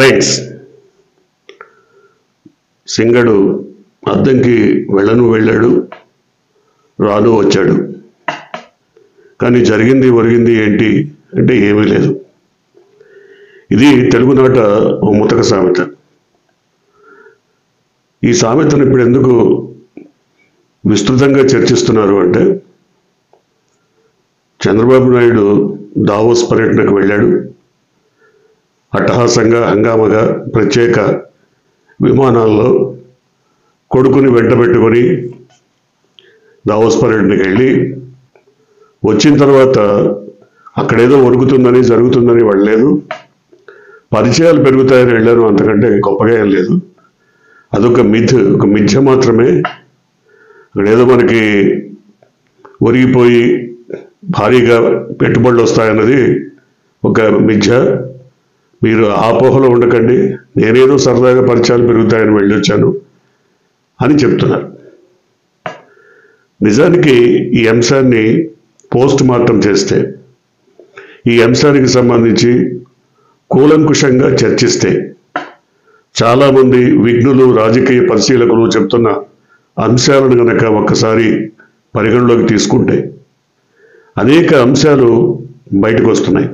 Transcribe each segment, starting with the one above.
Friends, సింగడు Addanki వెళ్ళాడు, రాను వచ్చాడు. కానీ జరిగింది ఒరిగింది ఏంటి అంటే ఏమీ లేదు. ఇది తెలుగునాట ఓ ముతక సామెత. ఈ సామెతను ఇప్పుడు ఎందుకు విస్తృతంగా చర్చిస్తున్నారు అంటే, చంద్రబాబు నాయుడు దావోస్ పర్యటనకు వెళ్ళాడు. అట్టహాసంగా హంగామగా ప్రత్యేక విమానాల్లో కొడుకుని వెంట పెట్టుకొని దావోస్ పర్యటనకి వెళ్ళి వచ్చిన తర్వాత అక్కడేదో ఒరుగుతుందని జరుగుతుందని వెళ్ళలేదు. పరిచయాలు పెరుగుతాయని వెళ్ళాను, అంతకంటే గొప్పగా ఏం లేదు. అదొక మిథ్య మాత్రమే. అక్కడేదో మనకి ఒరిగిపోయి భారీగా పెట్టుబడులు వస్తాయన్నది ఒక మిథ్య. మీరు ఆ పోహలో ఉండకండి, నేనేదో సరదాగా పరిచయాలు పెరుగుతాయని వెళ్ళొచ్చాను అని చెప్తున్నారు. నిజానికి ఈ అంశాన్ని పోస్ట్ మార్టం చేస్తే, ఈ అంశానికి సంబంధించి కూలంకుషంగా చర్చిస్తే, చాలామంది విఘ్నులు, రాజకీయ పరిశీలకులు చెప్తున్న అంశాలను కనుక ఒక్కసారి పరిగణలోకి తీసుకుంటే అనేక అంశాలు బయటకు వస్తున్నాయి.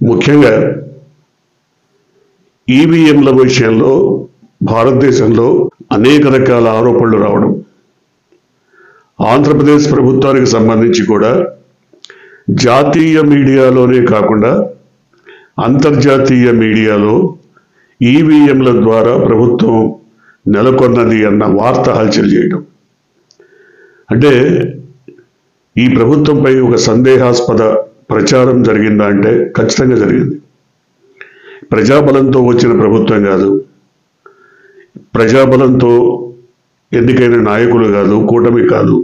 ముఖ్యంగా ఈవీఎంల విషయంలో భారతదేశంలో అనేక రకాల ఆరోపణలు రావడం, ఆంధ్రప్రదేశ్ ప్రభుత్వానికి సంబంధించి కూడా జాతీయ మీడియాలోనే కాకుండా అంతర్జాతీయ మీడియాలో ఈవీఎంల ద్వారా ప్రభుత్వం నెలకొన్నది అన్న వార్త హల్చల్ చేయడం. అంటే ఈ ప్రభుత్వంపై ఒక సందేహాస్పద ప్రచారం జరిగిందా అంటే ఖచ్చితంగా జరిగింది. ప్రజాబలంతో వచ్చిన ప్రభుత్వం కాదు, ప్రజాబలంతో ఎన్నికైన నాయకులు కాదు, కూటమి కాదు.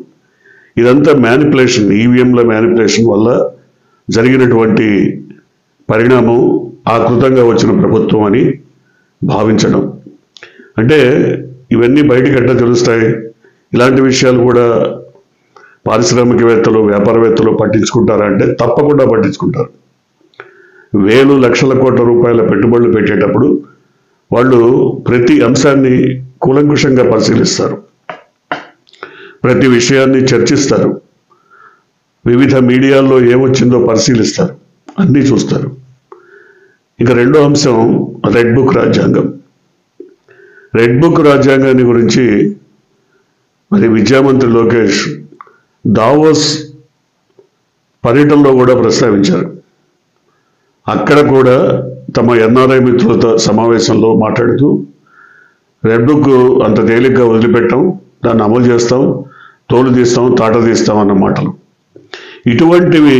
ఇదంతా మ్యానిపులేషన్, ఈవీఎంల మ్యానిపులేషన్ వల్ల జరిగినటువంటి పరిణామం ఆకృతంగా వచ్చిన ప్రభుత్వం అని భావించడం. అంటే ఇవన్నీ బయటికి ఎట్లా తెలుస్తాయి? ఇలాంటి విషయాలు కూడా పారిశ్రామికవేత్తలు, వ్యాపారవేత్తలు పట్టించుకుంటారా అంటే తప్పకుండా పట్టించుకుంటారు. వేలు లక్షల కోట్ల రూపాయల పెట్టుబడులు పెట్టేటప్పుడు వాళ్ళు ప్రతి అంశాన్ని కూలంకుషంగా పరిశీలిస్తారు, ప్రతి విషయాన్ని చర్చిస్తారు, వివిధ మీడియాల్లో ఏమొచ్చిందో పరిశీలిస్తారు, అన్నీ చూస్తారు. ఇక రెండో అంశం రెడ్ బుక్ రాజ్యాంగం. రెడ్ బుక్ రాజ్యాంగాన్ని గురించి మరి విద్యామంత్రి లోకేష్ దావోస్ పర్యటనలో కూడా ప్రస్తావించారు. అక్కడ కూడా తమ ఎన్ఆర్ఐ మిత్రులతో సమావేశంలో మాట్లాడుతూ రెడ్ బుక్ అంత తేలిగ్గా వదిలిపెట్టాం, దాన్ని అమలు చేస్తాం, తోలు తీస్తాం, తాట తీస్తాం అన్న మాటలు. ఇటువంటివి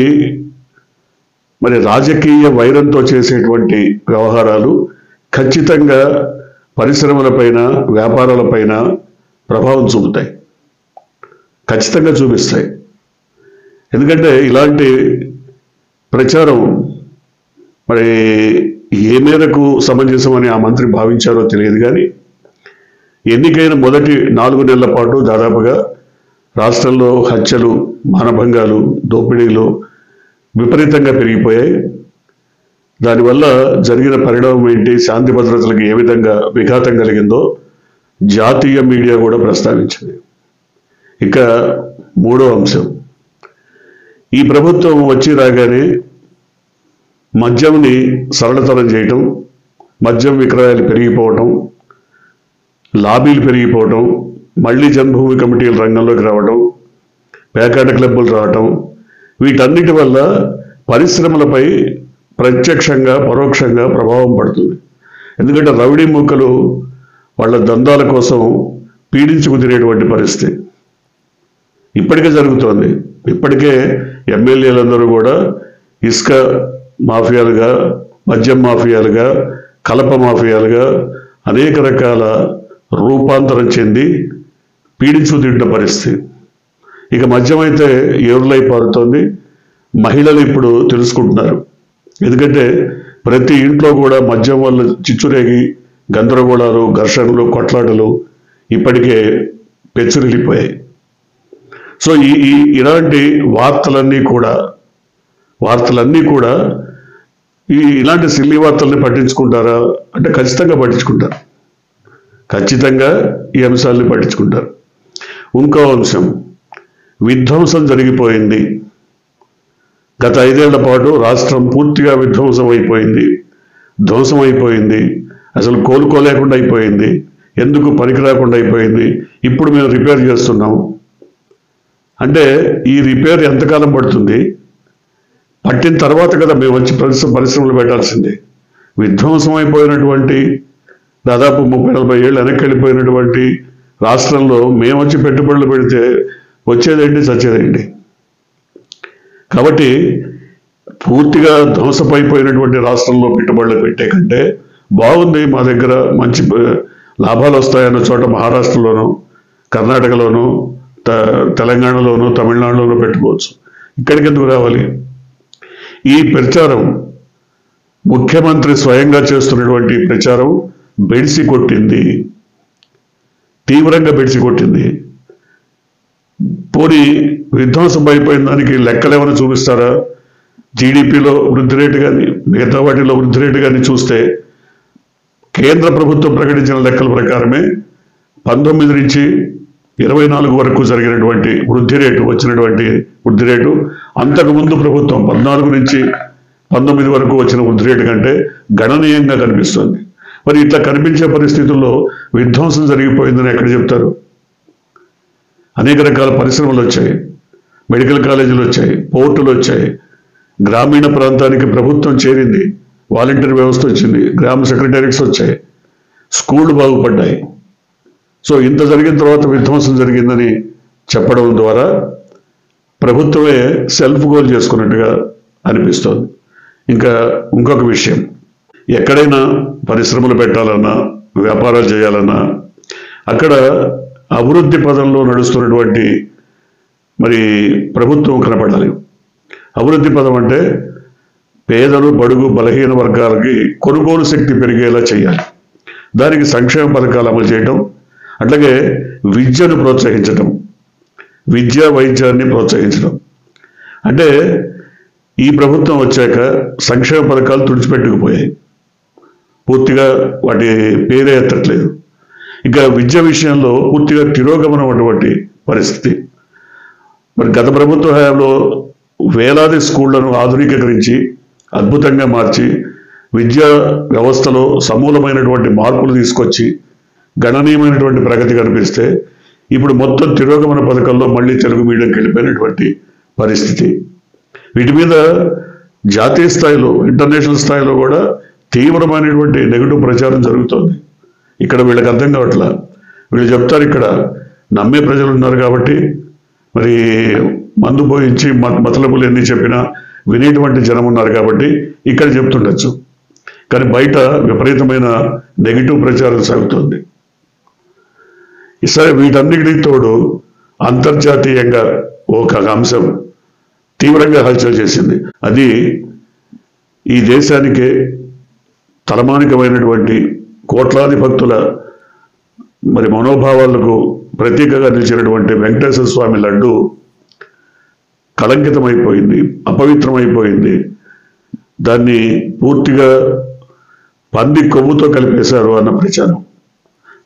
మరి రాజకీయ వైరంతో చేసేటువంటి వ్యవహారాలు ఖచ్చితంగా పరిశ్రమలపైన, వ్యాపారాలపైన ప్రభావం చూపుతాయి, ఖచ్చితంగా చూపిస్తాయి. ఎందుకంటే ఇలాంటి ప్రచారం మరి ఏ మేరకు సమంజసమని ఆ మంత్రి భావించారో తెలియదు. కానీ ఎన్నికైన మొదటి 4 నెలల పాటు దాదాపుగా రాష్ట్రంలో హత్యలు, మానభంగాలు, దోపిడీలు విపరీతంగా పెరిగిపోయాయి. దానివల్ల జరిగిన పరిణామం ఏంటి, శాంతి భద్రతలకు ఏ విధంగా విఘాతం కలిగిందో జాతీయ మీడియా కూడా ప్రస్తావించింది. ఇక మూడో అంశం, ఈ ప్రభుత్వం వచ్చి రాగానే మద్యంని సరళతరం చేయటం, మద్యం విక్రయాలు పెరిగిపోవటం, లాబీలు పెరిగిపోవటం, మళ్ళీ జన్మభూమి కమిటీల రంగంలోకి రావడం, పేకాట క్లబ్బులు రావటం, వీటన్నిటి వల్ల పరిశ్రమలపై ప్రత్యక్షంగా పరోక్షంగా ప్రభావం పడుతుంది. ఎందుకంటే రౌడీ మూకలు వాళ్ళ దందాల కోసం పీడించుకు తినేటువంటి పరిస్థితి ఇప్పటికే జరుగుతోంది. ఇప్పటికే ఎమ్మెల్యేలందరూ కూడా ఇసుక మాఫియాలుగా, మద్యం మాఫియాలుగా, కలప మాఫియాలుగా అనేక రకాల రూపాంతరం చెంది పీడించుకు తింటున్న పరిస్థితి. ఇక మద్యం అయితే ఏరులై పారుతోంది. మహిళలు ఇప్పుడు తెలుసుకుంటున్నారు. ఎందుకంటే ప్రతి ఇంట్లో కూడా మద్యం వల్ల చిచ్చురేగి గందరగోళాలు, ఘర్షణలు, కొట్లాటలు ఇప్పటికే పెచ్చురిల్లిపోయాయి. సో ఇలాంటి వార్తలన్నీ కూడా ఇలాంటి సిల్లీ వార్తల్ని పట్టించుకుంటారా అంటే ఖచ్చితంగా పట్టించుకుంటారు. ఖచ్చితంగా ఈ అంశాలని పట్టించుకుంటారు. ఇంకో అంశం, విధ్వంసం జరిగిపోయింది. గత 5 ఏళ్ల పాటు రాష్ట్రం పూర్తిగా ధ్వంసం అయిపోయింది. అసలు కోలుకోలేకుండా అయిపోయింది. ఎందుకు పనికి రాకుండా అయిపోయింది. ఇప్పుడు మేము రిపేర్ చేస్తున్నాం అంటే ఈ రిపేర్ ఎంతకాలం పడుతుంది? పట్టిన తర్వాత కదా మేము వచ్చి పరిశ్రమలు పెట్టాల్సిందే. విధ్వంసం అయిపోయినటువంటి దాదాపు 30-40 ఏళ్ళు వెనక్కి వెళ్ళిపోయినటువంటి రాష్ట్రంలో మేము వచ్చి పెట్టుబడులు పెడితే వచ్చేదేంటి, చచ్చేదేంటి? కాబట్టి పూర్తిగా ధ్వంసమైపోయినటువంటి రాష్ట్రంలో పెట్టుబడులు పెట్టే కంటే బాగుంది, మా దగ్గర మంచి లాభాలు వస్తాయన్న చోట మహారాష్ట్రలోనూ, కర్ణాటకలోనూ, తెలంగాణలోనూ, తమిళనాడులోనూ పెట్టుకోవచ్చు. ఇక్కడికి ఎందుకు రావాలి? ఈ ప్రచారం ముఖ్యమంత్రి స్వయంగా చేస్తున్నటువంటి ప్రచారం బెడిసి కొట్టింది, తీవ్రంగా బెడిసి కొట్టింది. పోనీ విధ్వంసం అయిపోయిన దానికి లెక్కలు ఏమైనా చూపిస్తారా? జీడిపిలో వృద్ధి రేటు కానీ మిగతా వాటిలో వృద్ధి రేటు కానీ చూస్తే కేంద్ర ప్రభుత్వం ప్రకటించిన లెక్కల ప్రకారమే 19 నుంచి 24 వరకు జరిగినటువంటి వచ్చినటువంటి వృద్ధి రేటు అంతకుముందు ప్రభుత్వం 14 నుంచి 19 వరకు వచ్చిన వృద్ధి రేటు కంటే గణనీయంగా కనిపిస్తుంది. మరి ఇట్లా కనిపించే పరిస్థితుల్లో విధ్వంసం జరిగిపోయిందని ఎక్కడ చెప్తారు? అనేక రకాల పరిశ్రమలు వచ్చాయి, మెడికల్ కాలేజీలు వచ్చాయి, పోర్టులు వచ్చాయి, గ్రామీణ ప్రాంతానికి ప్రభుత్వం చేరింది, వాలంటీర్ వ్యవస్థ వచ్చింది, గ్రామ సెక్రటరీస్ వచ్చాయి, స్కూళ్ళు బాగుపడ్డాయి. సో ఇంత జరిగిన తర్వాత విధ్వంసం జరిగిందని చెప్పడం ద్వారా ప్రభుత్వమే సెల్ఫ్ గోల్ చేసుకున్నట్టుగా అనిపిస్తోంది. ఇంకొక విషయం, ఎక్కడైనా పరిశ్రమలు పెట్టాలన్నా, వ్యాపారాలు చేయాలన్నా అక్కడ అభివృద్ధి పదంలో నడుస్తున్నటువంటి మరి ప్రభుత్వం కనపడాలి. అభివృద్ధి పదం అంటే పేదలు, బడుగు, బలహీన వర్గాలకి కొనుగోలు శక్తి పెరిగేలా చేయాలి. దానికి సంక్షేమ పథకాలు అమలు చేయటం, అట్లాగే విద్యను ప్రోత్సహించటం, విద్యా వైద్యాన్ని ప్రోత్సహించడం. అంటే ఈ ప్రభుత్వం వచ్చాక సంక్షేమ పథకాలు తుడిచిపెట్టుకుపోయాయి, పూర్తిగా వాటి పేరే ఎత్తట్లేదు. ఇక విద్య విషయంలో పూర్తిగా తిరోగమనం అటువంటి పరిస్థితి. మరి గత ప్రభుత్వ హయాంలో వేలాది స్కూళ్లను ఆధునికీకరించి అద్భుతంగా మార్చి విద్యా వ్యవస్థలో సమూలమైనటువంటి మార్పులు తీసుకొచ్చి గణనీయమైనటువంటి ప్రగతి కనిపిస్తే ఇప్పుడు మొత్తం తిరోగమన పథకంలో మళ్ళీ తెలుగు మీడియంకి వెళ్ళిపోయినటువంటి పరిస్థితి. వీటి మీద జాతీయ స్థాయిలో, ఇంటర్నేషనల్ స్థాయిలో కూడా తీవ్రమైనటువంటి నెగిటివ్ ప్రచారం జరుగుతోంది. ఇక్కడ వీళ్ళకి అర్థం కావట్లా. వీళ్ళు చెప్తారు ఇక్కడ నమ్మే ప్రజలు ఉన్నారు కాబట్టి, మరి మందు పోయించి మతలబులు ఎన్ని చెప్పినా వినేటువంటి జనం ఉన్నారు కాబట్టి ఇక్కడ చెప్తుండొచ్చు. కానీ బయట విపరీతమైన నెగిటివ్ ప్రచారం సాగుతుంది. సరే, వీటన్నిటికి తోడు అంతర్జాతీయంగా ఒక అంశం తీవ్రంగా హల్చల్ చేసింది. అది ఈ దేశానికే తలమానికమైనటువంటి కోట్లాది భక్తుల మరి మనోభావాలకు ప్రతీకగా నిలిచినటువంటి వెంకటేశ్వర స్వామి లడ్డు కళంకితమైపోయింది, అపవిత్రమైపోయింది. దాన్ని పూర్తిగా పంది కొవ్వుతో కలిపేశారు అన్న ప్రచారం.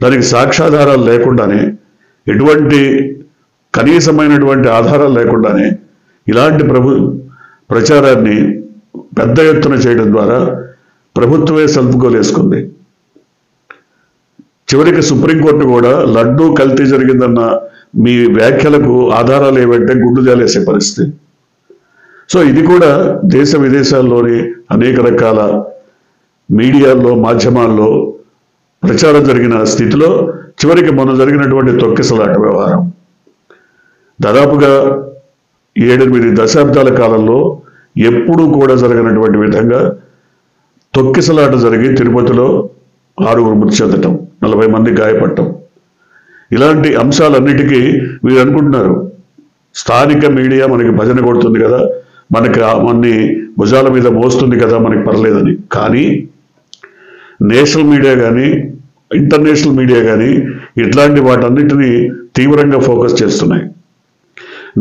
దానికి సాక్ష్యాధారాలు లేకుండానే, ఎటువంటి కనీసమైనటువంటి ఆధారాలు లేకుండానే ఇలాంటి ప్రచారాన్ని పెద్ద ఎత్తున చేయడం ద్వారా ప్రభుత్వమే సెల్ఫ్ గోల్ వేసుకుంది. చివరికి సుప్రీంకోర్టు కూడా లడ్డూ కల్తీ జరిగిందన్న మీ వ్యాఖ్యలకు ఆధారాలు ఏవంటే గుడ్డు జాలేసే పరిస్థితి. సో ఇది కూడా దేశ విదేశాల్లోని అనేక రకాల మీడియాల్లో, మాధ్యమాల్లో ప్రచారం జరిగిన స్థితిలో చివరికి మొన్న జరిగినటువంటి తొక్కిసలాట వ్యవహారం దాదాపుగా 7-8 దశాబ్దాల కాలంలో ఎప్పుడూ కూడా జరగనటువంటి విధంగా తొక్కిసలాట జరిగి తిరుపతిలో 6 మృతి చెందటం, 40 మంది గాయపడటం. ఇలాంటి అంశాలన్నిటికీ వీరు అనుకుంటున్నారు స్థానిక మీడియా మనకి భజన కొడుతుంది కదా, మనని భుజాల మీద మోస్తుంది కదా, మనకి పర్లేదని. కానీ నేషనల్ మీడియా కానీ, ఇంటర్నేషనల్ మీడియా కానీ ఇట్లాంటి వాటన్నిటినీ తీవ్రంగా ఫోకస్ చేస్తున్నాయి.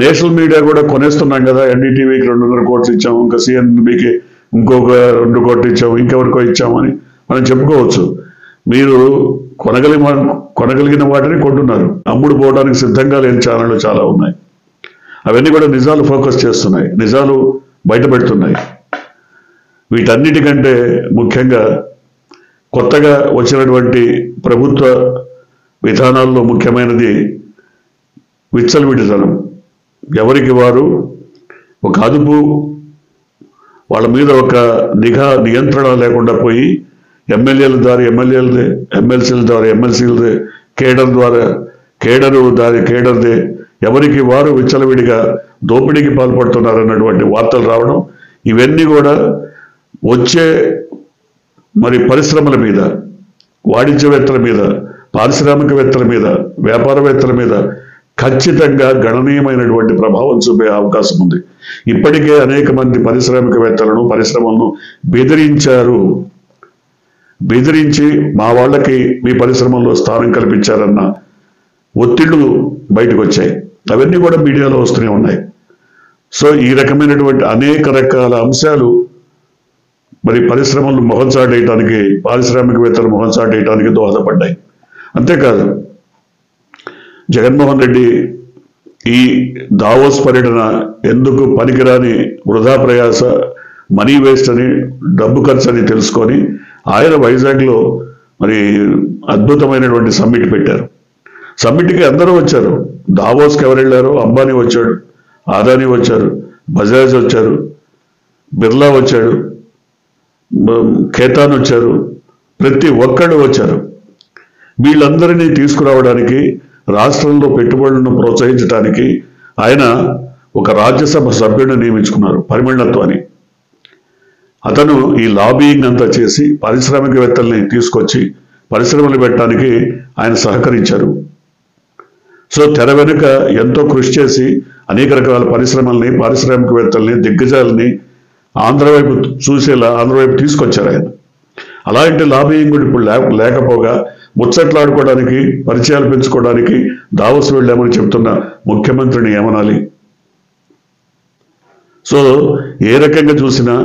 నేషనల్ మీడియా కూడా కొనేస్తున్నాం కదా, ఎన్డీటీవీకి 2.5 కోట్లు ఇచ్చాము, ఇంకా సిఎన్బికి ఇంకొక 2 కోట్లు ఇచ్చాము, ఇంకెవరికో ఇచ్చామని మనం చెప్పుకోవచ్చు. మీరు కొనగలిగిన వాటిని కొంటున్నారు. అమ్ముడు పోవడానికి సిద్ధంగా లేని ఛానళ్ళు చాలా ఉన్నాయి. అవన్నీ కూడా నిజాలు ఫోకస్ చేస్తున్నాయి, నిజాలు బయటపెడుతున్నాయి. వీటన్నిటికంటే ముఖ్యంగా కొత్తగా వచ్చినటువంటి ప్రభుత్వ విధానాల్లో ముఖ్యమైనది విచ్చలవిడితనం. ఎవరికి వారు ఒక అదుపు, వాళ్ళ మీద ఒక నియంత్రణ లేకుండా పోయి ఎమ్మెల్యేల ద్వారా ఎమ్మెల్సీల ద్వారా ఎమ్మెల్సీలదే, కేడర్దే ఎవరికి వారు విచ్చలవిడిగా దోపిడీకి పాల్పడుతున్నారన్నటువంటి వార్తలు రావడం, ఇవన్నీ కూడా వచ్చే పరిశ్రమల మీద, వాణిజ్యవేత్తల మీద, పారిశ్రామికవేత్తల మీద, వ్యాపారవేత్తల మీద ఖచ్చితంగా గణనీయమైనటువంటి ప్రభావం చూపే అవకాశం ఉంది. ఇప్పటికే అనేక మంది పరిశ్రమలను బెదిరించి మా వాళ్ళకి మీ పరిశ్రమల్లో స్థానం కల్పించారన్న ఒత్తిళ్లు బయటకు వచ్చాయి. అవన్నీ కూడా మీడియాలో వస్తూనే ఉన్నాయి. సో ఈ రకమైనటువంటి అనేక రకాల అంశాలు పరిశ్రమలు మొహం చాటేయడానికి, పారిశ్రామికవేత్తలు మొహం చాటేయడానికి దోహదపడ్డాయి. అంతేకాదు, జగన్మోహన్ రెడ్డి ఈ దావోస్ పర్యటన ఎందుకు పనికిరాని వృధా ప్రయాస, మనీ వేస్ట్ అని, డబ్బు ఖర్చు అని తెలుసుకొని ఆయన వైజాగ్లో అద్భుతమైనటువంటి సమ్మిట్ పెట్టారు. సమ్మిట్కి అందరూ వచ్చారు. దావోస్కి ఎవరు వెళ్ళారో, అంబానీ వచ్చాడు, ఆదానీ వచ్చారు, బజాజ్ వచ్చారు, బిర్లా వచ్చాడు, ఖేతాన్ వచ్చారు, ప్రతి ఒక్కళ్ళు వచ్చారు. వీళ్ళందరినీ తీసుకురావడానికి, రాష్ట్రంలో పెట్టుబడులను ప్రోత్సహించడానికి ఆయన ఒక రాజ్యసభ సభ్యుడిని నియమించుకున్నారు, పరిమళత్వం అని. అతను ఈ లాబియింగ్ అంతా చేసి పారిశ్రామికవేత్తల్ని తీసుకొచ్చి పరిశ్రమలు పెట్టడానికి ఆయన సహకరించారు. సో తెర వెనుక ఎంతో కృషి చేసి అనేక రకాల పరిశ్రమల్ని, పారిశ్రామికవేత్తల్ని, దిగ్గజాలని ఆంధ్రవైపు తీసుకొచ్చారు ఆయన. అలాంటి లాబియింగ్ కూడా ఇప్పుడు లేకపోగా ముచ్చట్లాడుకోవడానికి, పరిచయాలు పెంచుకోవడానికి దావోస్ వెళ్ళామని చెప్తున్న ముఖ్యమంత్రిని ఏమనాలి? సో ఏ రకంగా చూసినా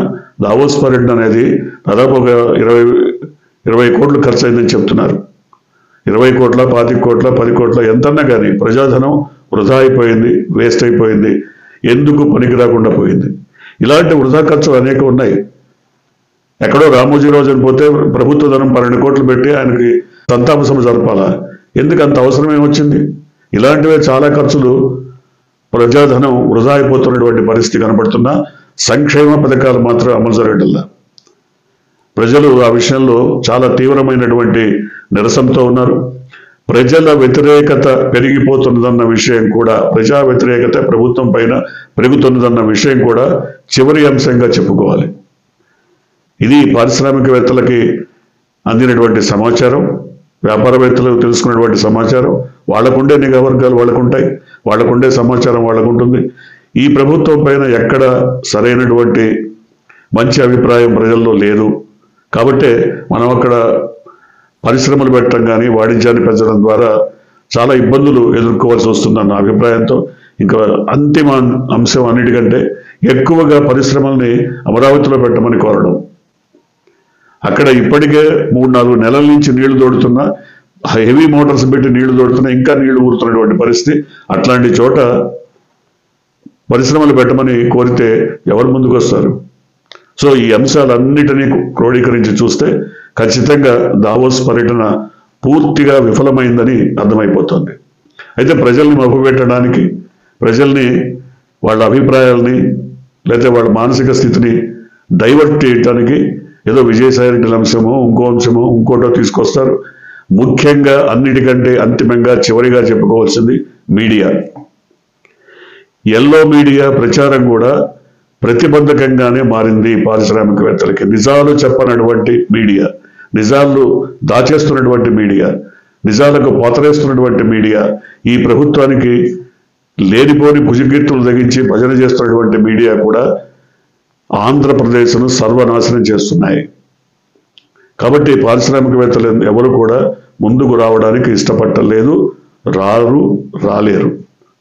దావోస్ పర్యటన అనేది దాదాపు ఒక 20 కోట్లు ఖర్చు అయిందని చెప్తున్నారు. 20 కోట్ల, 25 కోట్ల, 10 కోట్ల ఎంతన్నా కానీ ప్రజాధనం వృధా అయిపోయింది, వేస్ట్ అయిపోయింది, ఎందుకు పనికి రాకుండా పోయింది. ఇలాంటి వృధా ఖర్చులు అనేక ఉన్నాయి. ఎక్కడో రామోజీరావు చనిపోతే ప్రభుత్వ ధనం 12 కోట్లు పెట్టి ఆయనకి సంతాప సభ జరపాలా? ఎందుకు అంత అవసరం ఏమొచ్చింది? ఇలాంటివే చాలా ఖర్చులు, ప్రజాధనం వృధా అయిపోతున్నటువంటి పరిస్థితి కనపడుతున్నా సంక్షేమ పథకాలు మాత్రం అమలు జరగడంలా. ప్రజలు ఆ విషయంలో చాలా తీవ్రమైనటువంటి నిరసనతో ఉన్నారు. ప్రజల వ్యతిరేకత పెరిగిపోతున్నదన్న విషయం కూడా, ప్రజా వ్యతిరేకత ప్రభుత్వం పైన పెరుగుతున్నదన్న విషయం కూడా చివరి అంశంగా చెప్పుకోవాలి. ఇది పారిశ్రామికవేత్తలకి అందినటువంటి సమాచారం, వ్యాపారవేత్తలు తెలుసుకున్నటువంటి సమాచారం. వాళ్ళకుండే నిఘా వర్గాలు వాళ్ళకుంటాయి, వాళ్ళకుండే సమాచారం వాళ్ళకుంటుంది. ఈ ప్రభుత్వం పైన ఎక్కడ సరైనటువంటి మంచి అభిప్రాయం ప్రజల్లో లేదు. కాబట్టే మనం అక్కడ పరిశ్రమలు పెట్టడం కానీ, వాణిజ్యాన్ని పెంచడం ద్వారా చాలా ఇబ్బందులు ఎదుర్కోవాల్సి వస్తుందన్న అభిప్రాయంతో, ఇంకా అంతిమ అంశం అన్నిటికంటే ఎక్కువగా పరిశ్రమల్ని అమరావతిలో పెట్టమని కోరడం. అక్కడ ఇప్పటికే 3-4 నెలల నుంచి నీళ్లు తోడుతున్నా, హెవీ మోటార్స్ పెట్టి నీళ్లు తోడుతున్నా, ఇంకా నీళ్లు ఊరుతున్నటువంటి పరిస్థితి. అట్లాంటి చోట పరిశ్రమలు పెట్టమని కోరితే ఎవరు ముందుకు వస్తారు? సో ఈ అంశాలన్నిటినీ క్రోడీకరించి చూస్తే ఖచ్చితంగా దావోస్ పర్యటన పూర్తిగా విఫలమైందని అర్థమైపోతుంది. అయితే ప్రజల్ని మభ్యపెట్టడానికి, ప్రజల్ని వాళ్ళ అభిప్రాయాల్ని లేకపోతే వాళ్ళ మానసిక స్థితిని డైవర్ట్ చేయడానికి ఏదో విజయసాయి రెడ్డి అంశమో, ఇంకో అంశమో, ఇంకోటో తీసుకొస్తారు. ముఖ్యంగా అన్నిటికంటే అంతిమంగా చివరిగా చెప్పుకోవాల్సింది మీడియా. ఎల్లో మీడియా ప్రచారం కూడా ప్రతిబంధకంగానే మారింది పారిశ్రామికవేత్తలకి. నిజాలు చెప్పనటువంటి మీడియా, నిజాలు దాచేస్తున్నటువంటి మీడియా, నిజాలకు పోతరేస్తున్నటువంటి మీడియా, ఈ ప్రభుత్వానికి లేనిపోని భుజకీర్తులు తగ్గించి భజన చేస్తున్నటువంటి మీడియా కూడా ఆంధ్రప్రదేశ్ను సర్వనాశనం చేస్తున్నాయి. కాబట్టి పారిశ్రామికవేత్తలు ఎవరు కూడా ముందుకు రావడానికి ఇష్టపడలేదు, రాలేరు.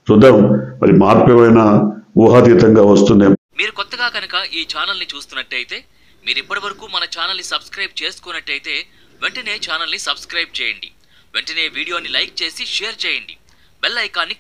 చూద్దాం, మార్పు ఏమైనా ఊహాతీతంగా వస్తుందేమో. మీరు కొత్తగా కనుక ఈ ఛానల్ని చూస్తున్నట్టయితే మీరు ఇప్పటివరకు మన ఛానల్ని సబ్స్క్రైబ్ చేసుకున్నట్టయితే వెంటనే ఛానల్ని సబ్స్క్రైబ్ చేయండి. వెంటనే వీడియోని లైక్ చేసి షేర్ చేయండి. బెల్ ఐకాన్ని